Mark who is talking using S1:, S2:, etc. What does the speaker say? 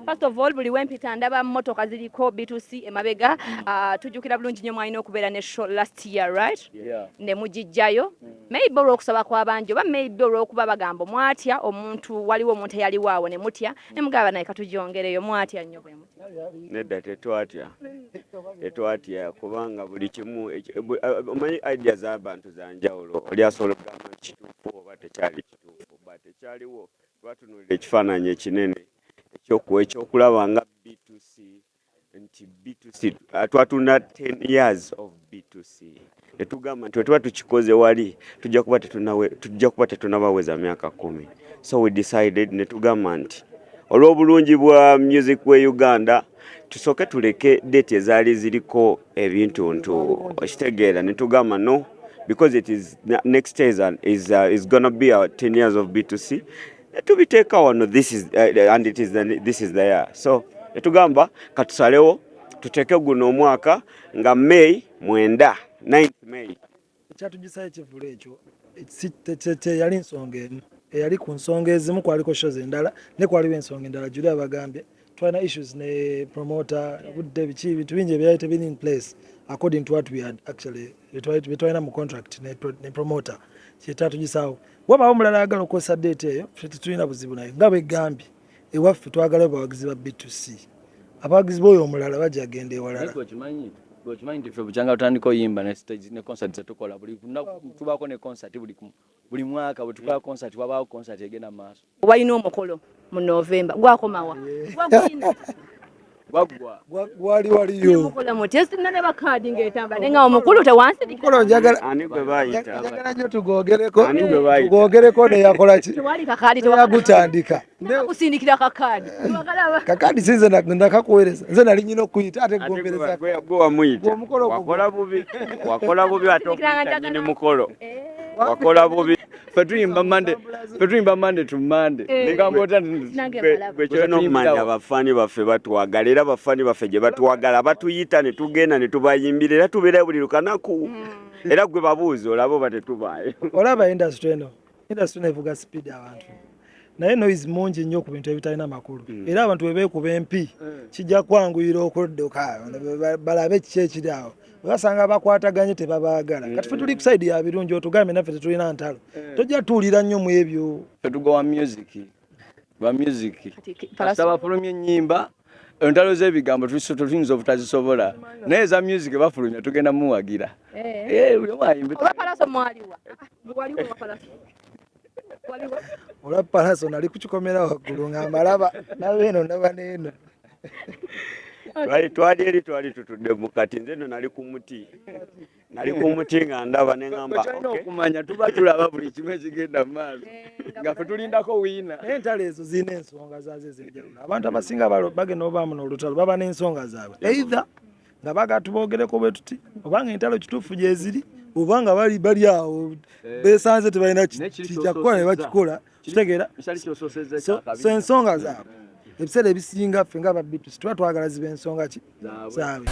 S1: First of all, buli wempita ndaba mmotoka ziriko B2C emabega. Tujjukira bulungi nnyo mwalina okubeera ne show last year, right? Ne mugijjayo. Maybe olw'okusaba kw'abangi oba maybe olw'okuba bagamba mwatya omuntu waliwo omuntu eyali waawo ne mutya ne mugamba naye katugyongereyo mwatya nnyo bwe mutya.
S2: Nedda tetwatya kubanga buli kimu omanyi idea z'abantu za njawulo oli asobola okugamba nti kituufu oba tekyali kituufu ba tekyaliwo twatunuulira ekifaananyi ekinene ekyokulaba nga B2C nti B2C twatunda 10 years of B2C netugamba nti wetuba tukikoze wali tujja kuba tetunabaweza myaka 10 so we decided netugamba nti olw'obulungi bwa music we Uganda tusoke tuleke date ezaali ziriko ebintu okitegeera netugamba no because it is next year is gonna be our 10 years of B2C tubiteeka wano this is and this is the year so netugamba katusalewo tuteeke guno omwaka nga May 9 May
S3: ekyatugisayo ekivulu ekyo yali nsonga emu eyali ku nsonga ezimu kwaliko shows endala ne kwaliwo ensonga endala Julia bagambye twalina issues ne promoter budde biki bintu bingi ebyali tebiri in place according to what we had actually betwalina mu contract ne promoter kyetatugisawo wabaawo omulala ayagala okukozesa date eyo ffe tetulina buzibu naye nga bwegambye ewaffe twagala abawagizi ba B2C abawagizi b'oyo omulala bajja agenda ewalala
S4: Gochimanyi nti ffe bukyanga tutandika oyimba ne stage ne concert zetukola buli tubaako ne concert buli mwaka bwe tukola concert wabaawo concert egenda maaso.
S1: Walina omukolo mu November gwakomawa gwagwina
S3: gwali waliyo
S1: mukola mutesi nane bakadi ng'etamba nenga omukulu tewansirika
S3: mukolo njagala
S2: ani gwe baayita
S3: nnyo tugogereko ne yakola ki
S1: tewali kakadi
S3: tewagutandika
S1: kusindikira kakadi
S3: kakadi sinze ndakakuweereza nze nali nyina okuyita ate gombereza
S2: gwe wamuyita wakola bubi ate okuyita nyini mukolo wakola bubi
S4: Ffe tuyimba Monday to Monday
S2: gwe kyolina okumanya abafaani baffe batwagala era abafaani baffe gye batwagala batuyita ne tugenda ne tubayimbira era tubeera buli lukanaku era gwe babuuza olaba oba tetubaayo
S3: olaba industry eno evuga speed abantu naye noise mungi nnyo ku bintu ebitalina makulu era abantu bwe beekuba empi kijja kwanguyira okudduka balabe kiki ekiri awo basanga bakwataganye tebabaagala kati ffe tuli ku side ya birungi otugambe naffe tetulina ntalo tojja tuwulira nnyo mu ebyo
S4: ffe tugowa music kasita bafulumya ennyimba entalo z'ebigambo tuyinza obutazisobola naye eza music bafulumya tugenda muwagira
S3: olwa palaso nali kukikomera waggulu nga mbalaba nabeeno ndaba neeno
S2: twali tutudde mu kati nze no nali ku muti nga ndaba ne ngamba
S4: okumanya tuba tulaba buli kimu ekigenda mu maaso nga ffe tulindako wiina
S3: naye entalo ezo zirina ensonga zaazo ez'enjawulo abantu abasinga bagenda obaamu n'olutalo baba n'ensonga zaabwe either nga bagatubogereko bwe tuti obanga entalo kituufu gye ziri obanga bali awo beesanze tebalina kijjakukola ne bakikola kitegeera so ensonga zaabwe ebiseera ebisinga ffe nga ba B2C tuba twagala ziba ensonga ki zaabwe